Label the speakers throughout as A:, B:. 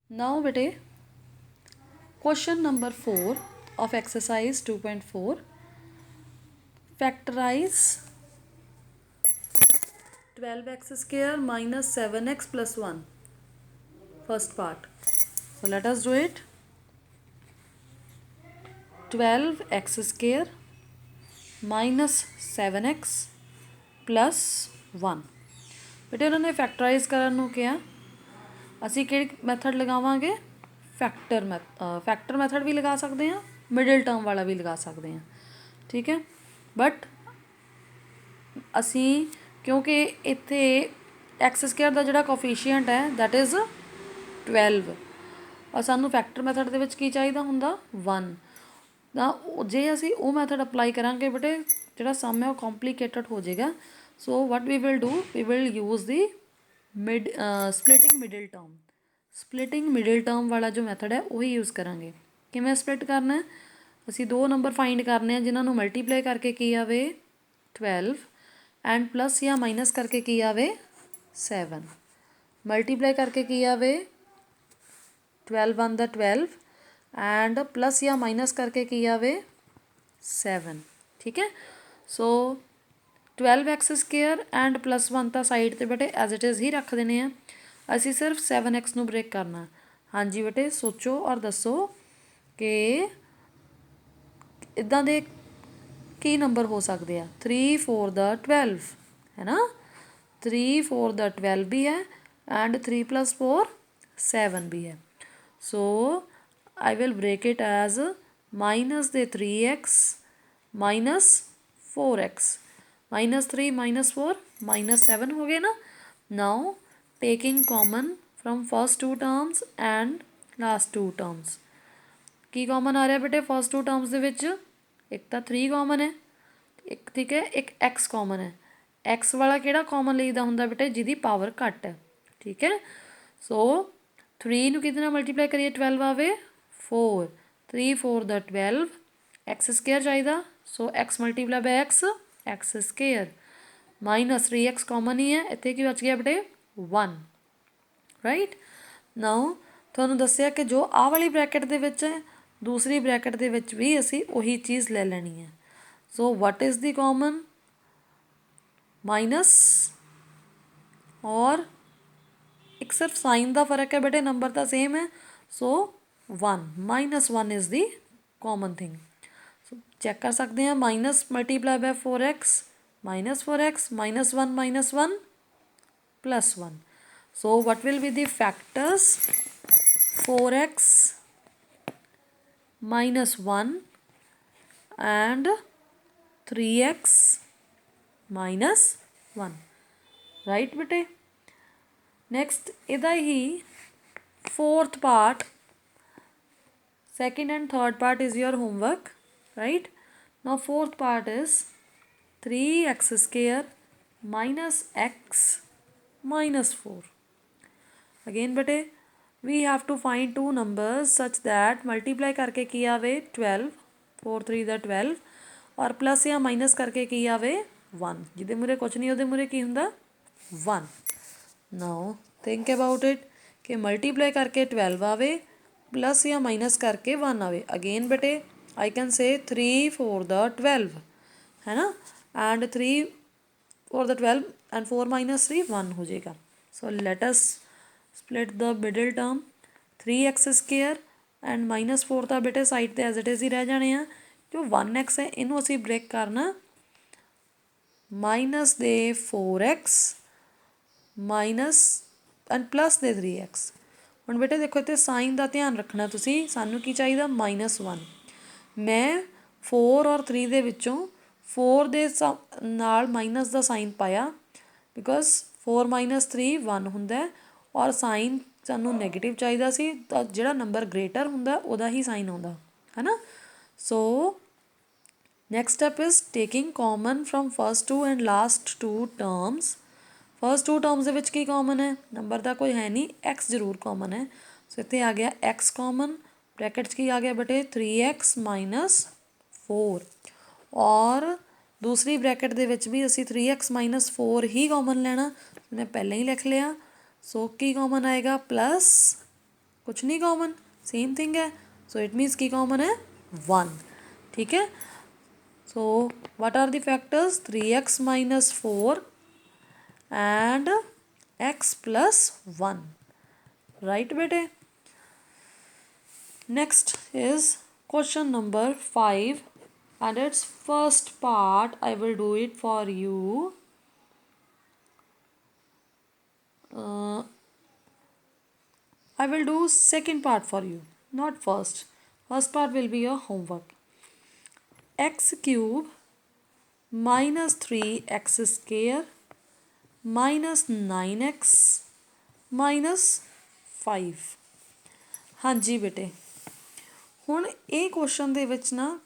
A: Now bete question number 4 of exercise 2.4, factorize 12x square minus 7x plus 1, first part. So let us do it. 12x square minus 7x plus 1, ਬੇਟੇ ਉਹਨਾਂ ਨੇ ਫੈਕਟਰਾਈਜ਼ ਕਰਨ ਨੂੰ ਕਿਹਾ। ਅਸੀਂ ਕਿਹੜੀ ਮੈਥਡ ਲਗਾਵਾਂਗੇ? ਫੈਕਟਰ ਮੈਥਡ ਵੀ ਲਗਾ ਸਕਦੇ ਹਾਂ, ਮਿਡਲ ਟਰਮ ਵਾਲਾ ਵੀ ਲਗਾ ਸਕਦੇ ਹਾਂ, ਠੀਕ ਹੈ। ਬਟ ਅਸੀਂ ਕਿਉਂਕਿ ਇੱਥੇ ਐਕਸ ਸਕੇਅਰ ਦਾ ਜਿਹੜਾ ਕੋਫੀਸ਼ੀਐਂਟ ਹੈ ਦੈਟ ਇਜ਼ 12, ਔਰ ਸਾਨੂੰ ਫੈਕਟਰ ਮੈਥਡ ਦੇ ਵਿੱਚ ਕੀ ਚਾਹੀਦਾ ਹੁੰਦਾ? 1। ਤਾਂ ਜੇ ਅਸੀਂ ਉਹ ਮੈਥਡ ਅਪਲਾਈ ਕਰਾਂਗੇ ਬੇਟੇ ਜਿਹੜਾ ਸਮ ਹੈ ਉਹ ਕੰਪਲੀਕੇਟਡ ਹੋ ਜਾਏਗਾ। So what we will do, we will use the splitting middle term ਵਾਲਾ ਜੋ ਮੈਥਡ ਹੈ ਉਹੀ ਯੂਜ਼ ਕਰਾਂਗੇ। ਕਿਵੇਂ ਸਪਲਿਟ ਕਰਨਾ? ਅਸੀਂ ਦੋ ਨੰਬਰ ਫਾਈਂਡ ਕਰਨੇ ਆ ਜਿਨ੍ਹਾਂ ਨੂੰ ਮਲਟੀਪਲਾਈ ਕਰਕੇ ਕੀ ਆਵੇ 12 ਐਂਡ ਪਲੱਸ ਜਾਂ ਮਾਈਨਸ ਕਰਕੇ ਕੀ ਆਵੇ 7। ਮਲਟੀਪਲਾਈ ਕਰਕੇ ਕੀ ਆਵੇ 12 1 ਦਾ 12 ਐਂਡ ਪਲੱਸ ਜਾਂ ਮਾਈਨਸ ਕਰਕੇ ਕੀ ਆਵੇ 7, ਠੀਕ ਹੈ। ਸੋ 12x ਸਕੇਅਰ ਐਂਡ ਪਲੱਸ 1 ਤਾਂ ਸਾਈਡ 'ਤੇ ਬੇਟੇ ਐਜ਼ ਇਟ ਇਜ਼ ਹੀ ਰੱਖ ਦੇਣੇ ਆ। ਅਸੀਂ ਸਿਰਫ 7x ਨੂੰ ਬ੍ਰੇਕ ਕਰਨਾ। ਹਾਂਜੀ ਬੇਟੇ ਸੋਚੋ ਔਰ ਦੱਸੋ ਕਿ ਇੱਦਾਂ ਦੇ ਕੀ ਨੰਬਰ ਹੋ ਸਕਦੇ ਆ? 3 4 ਦਾ 12 ਹੈ ਨਾ, 3 4 ਦਾ 12 ਵੀ ਹੈ ਐਂਡ 3 + 4 7 ਵੀ ਹੈ। So I will break it as minus ਦੇ 3x ਮਾਈਨਸ 4x, -3 -4 -7 ਹੋ ਗਏ ਨਾ। Now taking common from first two terms and last two terms, ਕੀ ਕਾਮਨ ਆ ਰਿਹਾ ਬੇਟੇ ਫਸਟ ਟੂ ਟਰਮਸ ਦੇ ਵਿੱਚ? ਇੱਕ ਤਾਂ 3 ਕਾਮਨ ਹੈ, ਇੱਕ ਠੀਕ ਹੈ, ਇੱਕ x ਕਾਮਨ ਹੈ। x ਵਾਲਾ ਕਿਹੜਾ ਕਾਮਨ ਲਈਦਾ ਹੁੰਦਾ ਬੇਟੇ? ਜਿਹਦੀ ਪਾਵਰ ਘੱਟ ਹੈ, ਠੀਕ ਹੈ। ਸੋ 3 ਨੂੰ ਕਿਹਦੇ ਨਾਲ ਮਲਟੀਪਲਾਈ ਕਰੀਏ 12 ਆਵੇ 4, 3 4 ਦਾ 12 x ਸਕੇਅਰ ਚਾਹੀਦਾ। So x multiply by x square minus 3x common ਹੀ ਹੈ, ਇੱਥੇ ਕੀ ਬਚ ਗਿਆ ਬੇਟੇ 1, ਰਾਈਟ। ਨਾਓ ਤੁਹਾਨੂੰ ਦੱਸਿਆ ਕਿ ਜੋ ਆਹ ਵਾਲੀ ਬ੍ਰੈਕਟ ਦੇ ਵਿੱਚ ਹੈ ਦੂਸਰੀ ਬ੍ਰੈਕਟ ਦੇ ਵਿੱਚ ਵੀ ਅਸੀਂ ਉਹੀ ਚੀਜ਼ ਲੈ ਲੈਣੀ ਹੈ। So what is the common? Minus, ਔਰ ਇੱਕ ਸਿਰਫ ਸਾਈਨ ਦਾ ਫਰਕ ਹੈ ਬੇਟੇ, ਨੰਬਰ ਤਾਂ ਸੇਮ ਹੈ। ਸੋ 1 -1 is the common thing. So check ਕਰ ਸਕਦੇ ਹਾਂ, minus multiply by 4x -4x -1 -1 +1. So what will be the factors? 4x -1 and 3x -1, right bete? Next ਇਹਦਾ ਹੀ fourth part, second and third part is your homework, right? Now fourth part is 3x square minus x minus 4. Again bete we have to find two numbers such that multiply करके की आवे 12, 4 3 ਦਾ 12 और plus या minus करके की आवे 1, ਜਿਹਦੇ ਮੂਰੇ ਕੁਛ ਨਹੀਂ ਉਹਦੇ ਮੂਰੇ ਕੀ ਹੁੰਦਾ 1। ਨਾਓ ਥਿੰਕ ਅਬਾਊਟ ਇਟ ਕਿ ਮਲਟੀਪਲਾਈ ਕਰਕੇ 12 ਆਵੇ प्लस या माइनस करके 1 आवे। अगेन बेटे आई कैन से 3 4 ਦਾ 12 है ना, एंड 3 4 ਦਾ 12 एंड 4 - 3 1 हो जाएगा। So let us split the middle term 3x square and -4 ਤਾਂ ਬੇਟੇ ਸਾਈਡ 'ਤੇ ਐਜ਼ ਇਟ ਇਜ਼ ਹੀ ਰਹਿ ਜਾਣੇ ਆ। ਜੋ 1x ਹੈ ਇਹਨੂੰ ਅਸੀਂ ਬ੍ਰੇਕ ਕਰਨਾ ਮਾਈਨਸ ਦੇ 4x ਮਾਈਨਸ ਐਂਡ ਪਲੱਸ ਦੇ 3x। ਹੁਣ ਬੇਟੇ ਦੇਖੋ ਇੱਥੇ ਸਾਈਨ ਦਾ ਧਿਆਨ ਰੱਖਣਾ ਤੁਸੀਂ, ਸਾਨੂੰ ਕੀ ਚਾਹੀਦਾ -1। ਮੈਂ 4 ਔਰ 3 ਦੇ ਵਿੱਚੋਂ 4 ਦੇ ਨਾਲ ਮਾਈਨਸ ਦਾ ਸਾਈਨ ਪਾਇਆ ਬਿਕੋਜ਼ 4 - 3 1 ਹੁੰਦਾ ਔਰ ਸਾਈਨ ਸਾਨੂੰ ਨੈਗੇਟਿਵ ਚਾਹੀਦਾ ਸੀ, ਤਾਂ ਜਿਹੜਾ ਨੰਬਰ ਗ੍ਰੇਟਰ ਹੁੰਦਾ ਉਹਦਾ ਹੀ ਸਾਈਨ ਆਉਂਦਾ ਹੈ ਨਾ। So next step is taking common from first two and last two terms. First two terms ਦੇ ਵਿੱਚ ਕੀ ਕਾਮਨ ਹੈ? ਨੰਬਰ ਦਾ ਕੋਈ ਹੈ ਨਹੀਂ, x ਜ਼ਰੂਰ ਕਾਮਨ ਹੈ। ਸੋ ਇੱਥੇ ਆ ਗਿਆ x ਕਾਮਨ, ਬ੍ਰੈਕਟ 'ਚ ਕੀ ਆ ਗਿਆ ਬੇਟੇ 3x - 4, ਔਰ ਦੂਸਰੀ ਬ੍ਰੈਕਟ ਦੇ ਵਿੱਚ ਵੀ ਅਸੀਂ 3x - 4 ਹੀ ਕਾਮਨ ਲੈਣਾ, ਮੈਂ ਪਹਿਲਾਂ ਹੀ ਲਿਖ ਲਿਆ। ਸੋ ਕੀ ਕਾਮਨ ਆਏਗਾ? कुछ नहीं कॉमन, सेम थिंग है। सो इट मीन्स की कॉमन है 1, ठीक है। So what are the factors, 3x minus 4 and x plus 1, right बेटे। Next is question number 5 and its first part I will do it for you. I will do second part for you, not first. First part will be your homework. X cube minus 3x square minus 9x minus 5। हाँ जी बेटे, ਹੁਣ ਇਹ question ਦੇ ਵਿੱਚ ਨਾ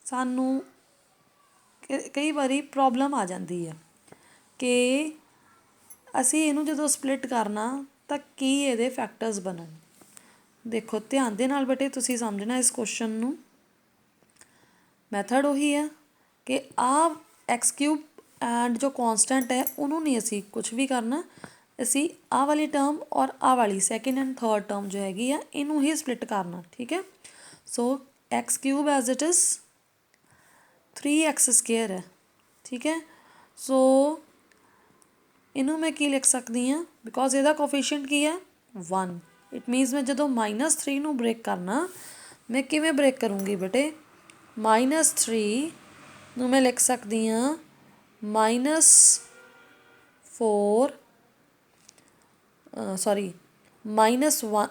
A: ਸਾਨੂੰ ਕਈ ਵਾਰੀ ਪ੍ਰੋਬਲਮ ਆ ਜਾਂਦੀ ਹੈ ਕਿ ਅਸੀਂ ਇਹਨੂੰ ਜਦੋਂ ਸਪਲਿਟ ਕਰਨਾ ਤਾਂ ਕੀ ਇਹਦੇ ਫੈਕਟਰਸ ਬਣਨ। ਦੇਖੋ ਧਿਆਨ ਦੇ ਨਾਲ ਬੇਟੇ ਤੁਸੀਂ ਸਮਝਣਾ ਇਸ ਕੁਐਸਚਨ ਨੂੰ। ਮੈਥਡ ਉਹੀ ਹੈ ਕਿ ਆਹ ਐਕਸ ਕਿਊਬ ਐਂਡ ਜੋ ਕੌਂਸਟੈਂਟ ਹੈ ਉਹਨੂੰ ਨਹੀਂ ਅਸੀਂ ਕੁਛ ਵੀ ਕਰਨਾ, ਅਸੀਂ ਆਹ ਵਾਲੀ ਟਰਮ ਔਰ ਆਹ ਵਾਲੀ ਸੈਕਿੰਡ ਐਂਡ ਥਰਡ ਟਰਮ ਜੋ ਹੈਗੀ ਆ ਇਹਨੂੰ ਹੀ ਸਪਲਿਟ ਕਰਨਾ, ਠੀਕ ਹੈ। So X cube as it is 3x square ਹੈ, ਠੀਕ ਹੈ। ਸੋ ਇਹਨੂੰ ਮੈਂ ਕੀ ਲਿਖ ਸਕਦੀ ਹਾਂ, ਬਿਕੋਜ਼ ਇਹਦਾ ਕੋਫੀਸ਼ੀਐਂਟ ਕੀ ਹੈ 1। ਇਟ ਮੀਨਸ ਮੈਂ ਜਦੋਂ -3 ਨੂੰ ਬ੍ਰੇਕ ਕਰਨਾ, ਮੈਂ ਕਿਵੇਂ ਬ੍ਰੇਕ ਕਰੂੰਗੀ ਬੇਟੇ, -3 ਨੂੰ ਮੈਂ ਲਿਖ ਸਕਦੀ ਹਾਂ -4 ਸੌਰੀ -1,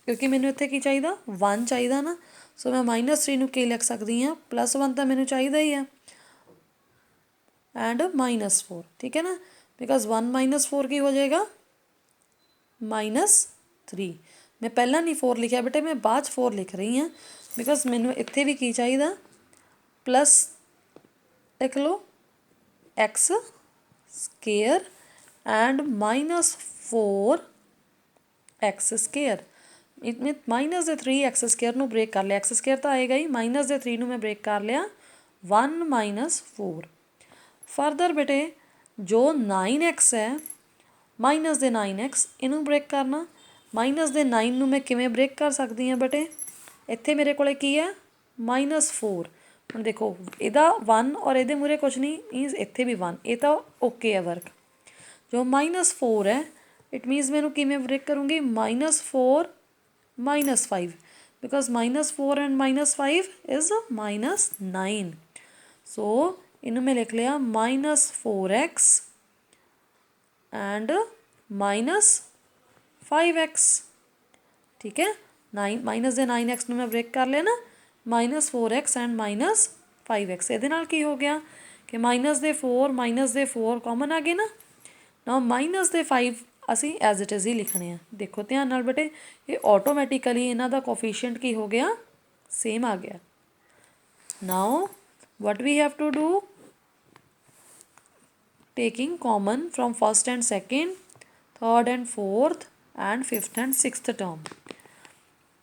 A: ਕਿਉਂਕਿ ਮੈਨੂੰ ਇੱਥੇ ਕੀ ਚਾਹੀਦਾ 1 ਚਾਹੀਦਾ ਨਾ। ਸੋ ਮੈਂ -3 ਨੂੰ ਕੀ ਲਿਖ ਸਕਦੀ ਹਾਂ, +1 ਤਾਂ ਮੈਨੂੰ ਚਾਹੀਦਾ ਹੀ ਹੈ ਐਂਡ -4, ਠੀਕ ਹੈ ਨਾ। ਬਿਕੋਜ਼ 1 -4 ਕੀ ਹੋ ਜਾਏਗਾ -3। ਮੈਂ ਪਹਿਲਾਂ ਨਹੀਂ 4 ਲਿਖਿਆ ਬੇਟੇ, ਮੈਂ ਬਾਅਦ 'ਚ 4 ਲਿਖ ਰਹੀ ਹਾਂ ਬਿਕੋਜ਼ ਮੈਨੂੰ ਇੱਥੇ ਵੀ ਕੀ ਚਾਹੀਦਾ, ਪਲੱਸ ਲਿਖ ਲਓ x square and -4 x square. It mean -3x square ਨੂੰ ਬ੍ਰੇਕ ਕਰ ਲਿਆ, x ਸਕੁਏਅਰ ਤਾਂ ਆਏਗਾ ਹੀ, -3 ਨੂੰ ਮੈਂ ਬ੍ਰੇਕ ਕਰ ਲਿਆ 1 -4। ਫਰਦਰ ਬੇਟੇ ਜੋ 9x ਹੈ -9x ਇਹਨੂੰ ਬ੍ਰੇਕ ਕਰਨਾ, -9 ਨੂੰ ਮੈਂ ਕਿਵੇਂ ਬ੍ਰੇਕ ਕਰ ਸਕਦੀ ਹਾਂ ਬੇਟੇ, ਇੱਥੇ ਮੇਰੇ ਕੋਲ ਕੀ ਹੈ -4। ਹੁਣ ਦੇਖੋ ਇਹਦਾ 1 ਔਰ ਇਹਦੇ ਮੂਹਰੇ ਕੁਛ ਨਹੀਂ, ਮੀਨਸ ਇੱਥੇ ਵੀ 1, ਇਹ ਤਾਂ ਓਕੇ ਹੈ ਵਰਕ। ਜੋ -4 ਹੈ ਇਟ ਮੀਨਸ ਮੈਨੂੰ ਕਿਵੇਂ ਬ੍ਰੇਕ ਕਰੂੰਗੀ, -4 -5, ਬਿਕੋਜ਼ -4 ਐਂਡ -5 ਇਜ਼ -9। ਸੋ ਇਹਨੂੰ ਮੈਂ ਲਿਖ ਲਿਆ -4x ਐਂਡ -5x, ਠੀਕ ਹੈ। 9x ਨੂੰ ਮੈਂ ਬ੍ਰੇਕ ਕਰ ਲਿਆ ਨਾ, -4x ਐਂਡ -5x। ਇਹਦੇ ਨਾਲ ਕੀ ਹੋ ਗਿਆ ਕਿ -4 ਕਾਮਨ ਆ ਗਏ ਨਾ। ਨਾ -5 ਅਸੀਂ ਐਜ਼ ਇਟ ਇਜ਼ ਹੀ ਲਿਖਣੇ ਆ। ਦੇਖੋ ਧਿਆਨ ਨਾਲ ਬੇਟੇ, ਇਹ ਆਟੋਮੈਟਿਕਲੀ ਇਹਨਾਂ ਦਾ ਕੋਫੀਸ਼ੀਐਂਟ ਕੀ ਹੋ ਗਿਆ, ਸੇਮ ਆ ਗਿਆ। ਨਾਓ what we have to do, taking common from first and second, third and fourth and fifth and sixth term।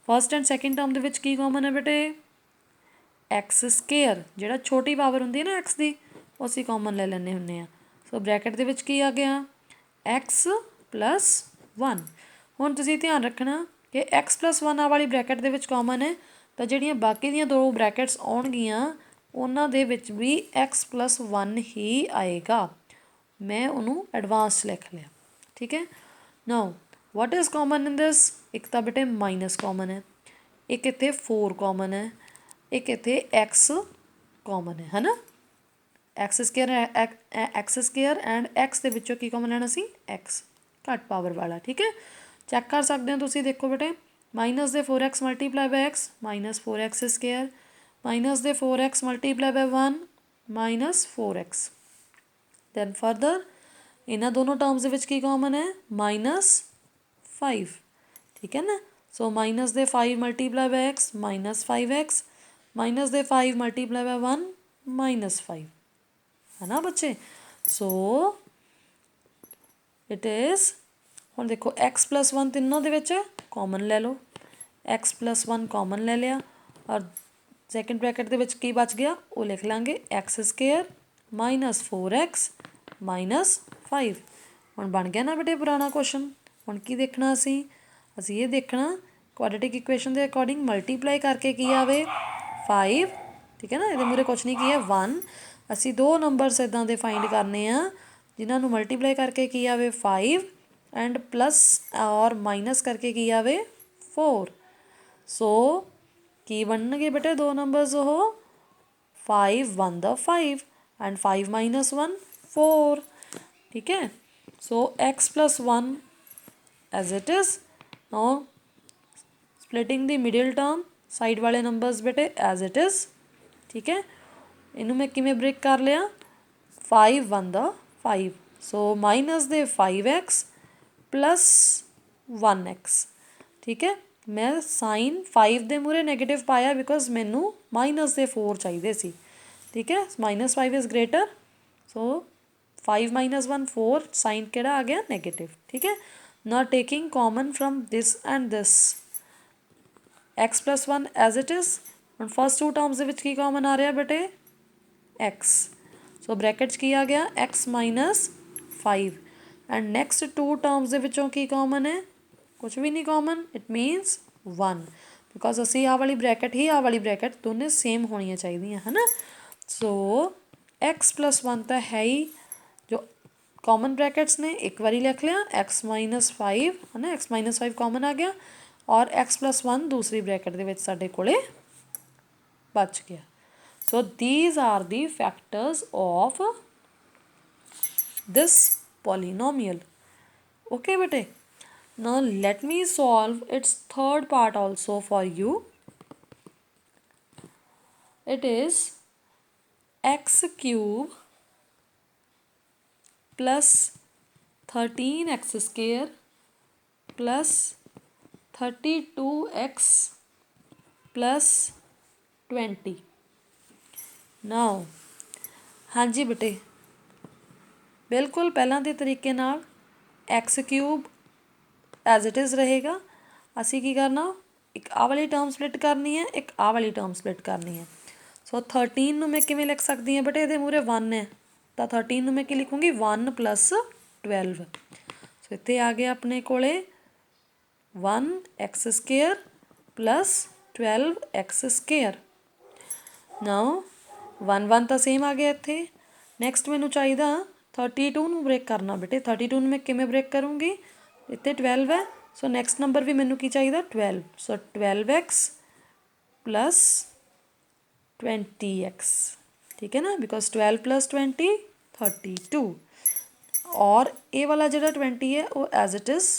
A: First and second term ਦੇ ਵਿੱਚ ਕੀ ਕਾਮਨ ਹੈ ਬੇਟੇ, x ਸਕੁਏਅਰ, ਜਿਹੜਾ ਛੋਟੀ ਪਾਵਰ ਹੁੰਦੀ ਹੈ ਨਾ x ਦੀ, ਉਹ ਅਸੀਂ ਕਾਮਨ ਲੈ ਲੈਂਦੇ ਹੁੰਦੇ ਹਾਂ। ਸੋ ਬ੍ਰੈਕਟ ਦੇ ਵਿੱਚ ਕੀ ਆ ਗਿਆ x + 1। ਹੁਣ ਤੁਸੀਂ ਧਿਆਨ ਰੱਖਣਾ ਕਿ x + 1 ਆ ਵਾਲੀ ਬ੍ਰੈਕਟ ਦੇ ਵਿੱਚ ਕਾਮਨ ਹੈ, ਤਾਂ ਜਿਹੜੀਆਂ ਬਾਕੀ ਦੀਆਂ ਦੋ ਬ੍ਰੈਕਟਸ ਆਉਣਗੀਆਂ ਉਹਨਾਂ ਦੇ ਵਿੱਚ ਵੀ x + 1 ਹੀ ਆਏਗਾ। ਮੈਂ ਉਹਨੂੰ ਐਡਵਾਂਸ ਲਿਖ ਲਿਆ, ਠੀਕ ਹੈ। ਨਾਓ ਵਾਟ ਇਜ਼ ਕਾਮਨ ਇਨ ਦਿਸ, ਇੱਕ ਤਾਂ ਬੇਟੇ ਮਾਈਨਸ ਕਾਮਨ ਹੈ, ਇੱਕ ਇੱਥੇ 4 ਕਾਮਨ ਹੈ, ਇੱਕ ਇੱਥੇ x ਕਾਮਨ ਹੈ ਨਾ। x ਸਕੁਏਅਰ ਐਂਡ x ਦੇ ਵਿੱਚੋਂ ਕੀ ਕਾਮਨ ਲੈਣਾ ਸੀ, x ਘੱਟ ਪਾਵਰ ਵਾਲਾ, ਠੀਕ ਹੈ। ਚੈੱਕ ਕਰ ਸਕਦੇ ਹੋ ਤੁਸੀਂ, ਦੇਖੋ ਬੇਟੇ -4x × x -4x square, -4x × 1 -4x। Then further ਇਹਨਾਂ ਦੋਨੋਂ ਟਰਮਸ ਦੇ ਵਿੱਚ ਕੀ ਕਾਮਨ ਹੈ -5, ਠੀਕ ਹੈ ਨਾ। ਸੋ -5 × x -5x -5 × 1 -5 ਹੈ ਨਾ ਬੱਚੇ। ਸੋ ਇਟ ਇਜ਼, ਹੁਣ ਦੇਖੋ x + 1 ਤਿੰਨੋਂ ਦੇ ਵਿੱਚ ਕਾਮਨ ਲੈ ਲਓ, x + 1 ਕਾਮਨ ਲੈ ਲਿਆ ਔਰ ਸੈਕਿੰਡ ਬ੍ਰੈਕਟ ਦੇ ਵਿੱਚ ਕੀ ਬਚ ਗਿਆ ਉਹ ਲਿਖ ਲਾਂਗੇ x ਸਕੁਏਅਰ -4x -5। ਹੁਣ ਬਣ ਗਿਆ ਨਾ ਬੇਟੇ ਪੁਰਾਣਾ ਕੁਐਸਚਨ। ਹੁਣ ਕੀ ਦੇਖਣਾ ਅਸੀਂ, ਅਸੀਂ ਇਹ ਦੇਖਣਾ ਕੁਆਡਰੇਟਿਕ ਇਕੁਏਸ਼ਨ ਦੇ ਅਕੋਰਡਿੰਗ ਮਲਟੀਪਲਾਈ ਕਰਕੇ ਕੀ ਆਵੇ 5, ਠੀਕ ਹੈ ਨਾ। ਇਹਦੇ ਮੂਹਰੇ ਕੁਛ ਨਹੀਂ ਕੀ ਹੈ 1। ਅਸੀਂ ਦੋ ਨੰਬਰਸ ਇੱਦਾਂ ਦੇ ਫਾਈਂਡ ਕਰਨੇ ਆ ਜਿਨ੍ਹਾਂ ਨੂੰ ਮਲਟੀਪਲਾਈ ਕਰਕੇ ਕੀ ਆਵੇ 5 ਐਂਡ ਪਲੱਸ ਔਰ ਮਾਈਨਸ ਕਰਕੇ ਕੀ ਆਵੇ 4। ਸੋ ਕੀ ਬਣਨਗੇ ਬੇਟੇ ਦੋ ਨੰਬਰਸ ਉਹ 5 1 ਦਾ 5 ਐਂਡ 5 ਮਾਈਨਸ 1 4, ਠੀਕ ਹੈ। ਸੋ x plus 1 as it is। now splitting the middle term side ਵਾਲੇ ਨੰਬਰਸ ਬੇਟੇ as it is, ਠੀਕ ਹੈ। ਇਹਨੂੰ ਮੈਂ ਕਿਵੇਂ ਬ੍ਰੇਕ ਕਰ ਲਿਆ 5 1 ਦਾ 5, ਸੋ ਮਾਈਨਸ ਦੇ 5x ਪਲੱਸ 1x, ਠੀਕ ਹੈ। ਮੈਂ ਸਾਈਨ 5 ਦੇ ਮੂਹਰੇ ਨੈਗੇਟਿਵ ਪਾਇਆ ਬਿਕੋਜ਼ ਮੈਨੂੰ ਮਾਈਨਸ ਦੇ 4 ਚਾਹੀਦੇ ਸੀ, ਠੀਕ ਹੈ। Minus 5 is greater, so 5 minus 1 4, sign ਕਿਹੜਾ ਆ ਗਿਆ ਨੈਗੇਟਿਵ, ਠੀਕ ਹੈ। ਨਾਟ taking common firm this and this, x plus 1 as it is। ਹੁਣ ਫਸਟ ਟੂ ਟਰਮਸ ਦੇ ਵਿੱਚ ਕੀ ਕਾਮਨ ਆ ਰਿਹਾ ਬੇਟੇ x, ਸੋ ਬ੍ਰੈਕਟ 'ਚ ਕੀ ਆ ਗਿਆ x minus 5 and next two terms ਦੇ ਵਿੱਚੋਂ ਕੀ ਕਾਮਨ ਹੈ ਕੁਛ ਵੀ ਨਹੀਂ ਕਾਮਨ, ਇਟ ਮੀਨਸ 1 ਬਿਕੋਜ਼ ਅਸੀਂ ਆਹ ਵਾਲੀ ਬ੍ਰੈਕਟ ਹੀ ਆਹ ਵਾਲੀ ਬ੍ਰੈਕਟ ਦੋਨੇ ਸੇਮ ਹੋਣੀਆਂ ਚਾਹੀਦੀਆਂ ਹੈ ਨਾ। ਸੋ x plus 1 ਤਾਂ ਹੈ ਹੀ, ਜੋ ਕਾਮਨ ਬ੍ਰੈਕਟਸ ਨੇ ਇੱਕ ਵਾਰੀ ਲਿਖ ਲਿਆ x ਮਾਈਨਸ 5 ਹੈ ਨਾ, x ਮਾਈਨਸ 5 ਕਾਮਨ ਆ ਗਿਆ ਔਰ x plus 1 ਦੂਸਰੀ ਬ੍ਰੈਕਟ ਦੇ ਵਿੱਚ ਸਾਡੇ ਕੋਲੇ ਬਚ ਗਿਆ। ਸੋ these are the factors of this polynomial, okay bete। now let me solve its third part also for you। it is x cube plus 13x square plus 32x plus 20। now हाँ जी बेटे बिल्कुल पहला के तरीके नाल x cube as it is रहेगा। असी की करना एक आ वाली टर्म स्प्लिट करनी है, एक आ वाली टर्म स्प्लिट करनी है। सो 13 नूं मैं किवें लिख सकती हाँ बेटे, ये मूहरे 1 है तो 13 नूं मैं की लिखूँगी 1 प्लस 12। सो इत्थे आ गया अपने कोले 1x square plus 12x square. Now 1 1 तो सेम आ गया इत्थे। नैक्सट मैनू चाहिए 32 नूं ब्रेक करना बेटे, 32 नूं मैं किवें ब्रेक करूँगी, इत्थे 12 है सो नैक्सट नंबर भी मैनू की चाहिए 12। सो 12x प्लस 20x, ठीक है ना, बिकॉज 12 प्लस 20 32 और ये वाला जो 20 है वो एज इट इज़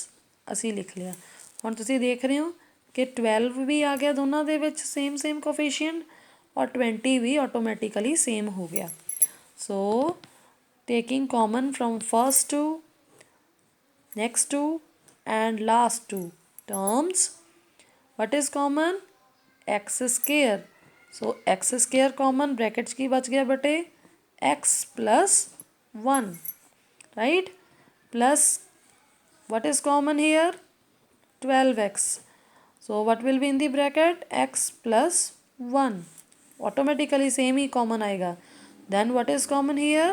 A: असी लिख लिया। हुण तुसीं देख रहे हो कि 12 भी आ गया दोनों दे विच सेम सेम कोफिशिएंट और 20 भी ऑटोमैटिकली सेम हो गया। So taking common from first two next two and last two terms, what is common x square. So x square common brackets की बच गया बेटे x plus 1, right, plus what is common here 12x। so what will be in the bracket x plus 1, automatically same he common आएगा। then what is common here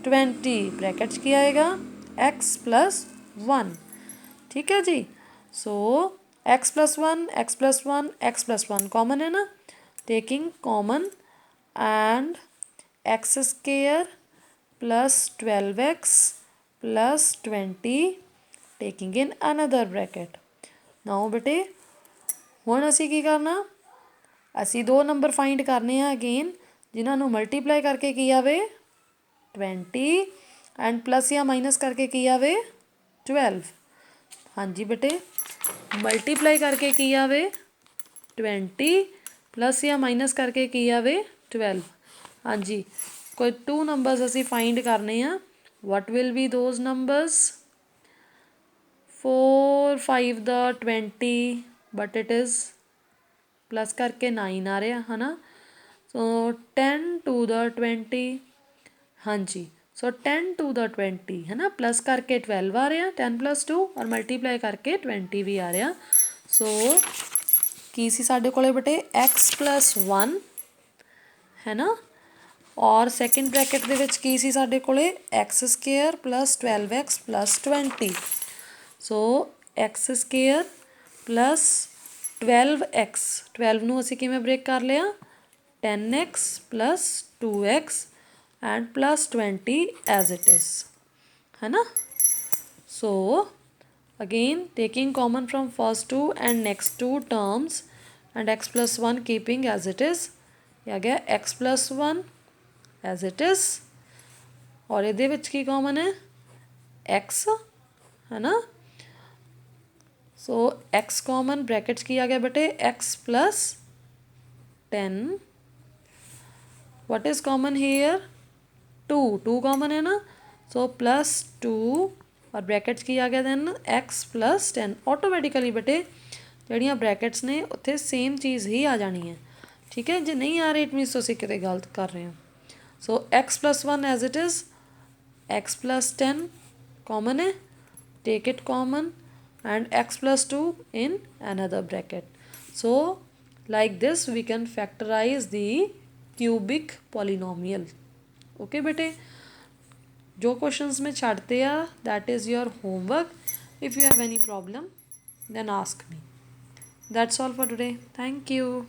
A: 20, brackets की आएगा x plus 1, ठीक है जी। so x plus 1 x plus 1 x plus 1 common है ना, taking common and x square plus 12x plus 20 taking in another bracket। now बेटे हुण असी की करना, असी दो नंबर फाइंड करने हैं अगेन जिन्होंने मल्टीप्लाई करके की आवे 20 एंड प्लस या माइनस करके की आवे 12। हाँ जी बेटे मल्टीप्लाई करके की आवे 20 प्लस या माइनस करके की आवे 12। हाँ जी कोई टू नंबर्स असी फाइंड करने हैं, what will be those numbers 4 5 the 20 but it is plus करके 9 आ रहा है ना। सो 10 टू द 20, हाँ जी सो 10 टू द 20 है ना, प्लस करके 12 आ रहा 10 प्लस 2 और मल्टीप्लाई करके 20 भी आ रहा। सो की सी साडे कोले बेटे x प्लस 1 है ना, और सैकेंड ब्रैकेट दे विच की सी साडे कोले x square plus 12x plus 20। सो एक्स स्केयर प्लस 12x 12 ਨੂੰ ਅਸੀਂ ਕਿਵੇਂ ਬ੍ਰੇਕ ਕਰ ਲਿਆ 10x plus 2x and plus 20 as it is है ना. So again taking common from first two and next two terms and x plus 1 keeping as it is ये आ गया x plus 1 as it is और ਇਹਦੇ ਵਿੱਚ ਕੀ common है x है ना. So x common brackets की आ गया बेटे x plus 10 what is common here 2 common है ना. so plus 2 और ब्रैकेट्स की आ गया then x plus 10 ऑटोमैटिकली बेटे ਜਿਹੜੀਆਂ ब्रैकेट्स ने ਉੱਥੇ सेम चीज़ ही आ जानी है ठीक है. जे नहीं आ रही इट मीनस ਤੁਸੀਂ ਕਿਤੇ गलत कर रहे हो. so x plus 1 as it is x plus 10 common है take it common and x plus 2 in another bracket. so like this we can factorize the cubic polynomial. okay बेटे जो क्वेश्चंस में छाड़ते आ that is your homework. if you have any problem then ask me. that's all for today. thank you.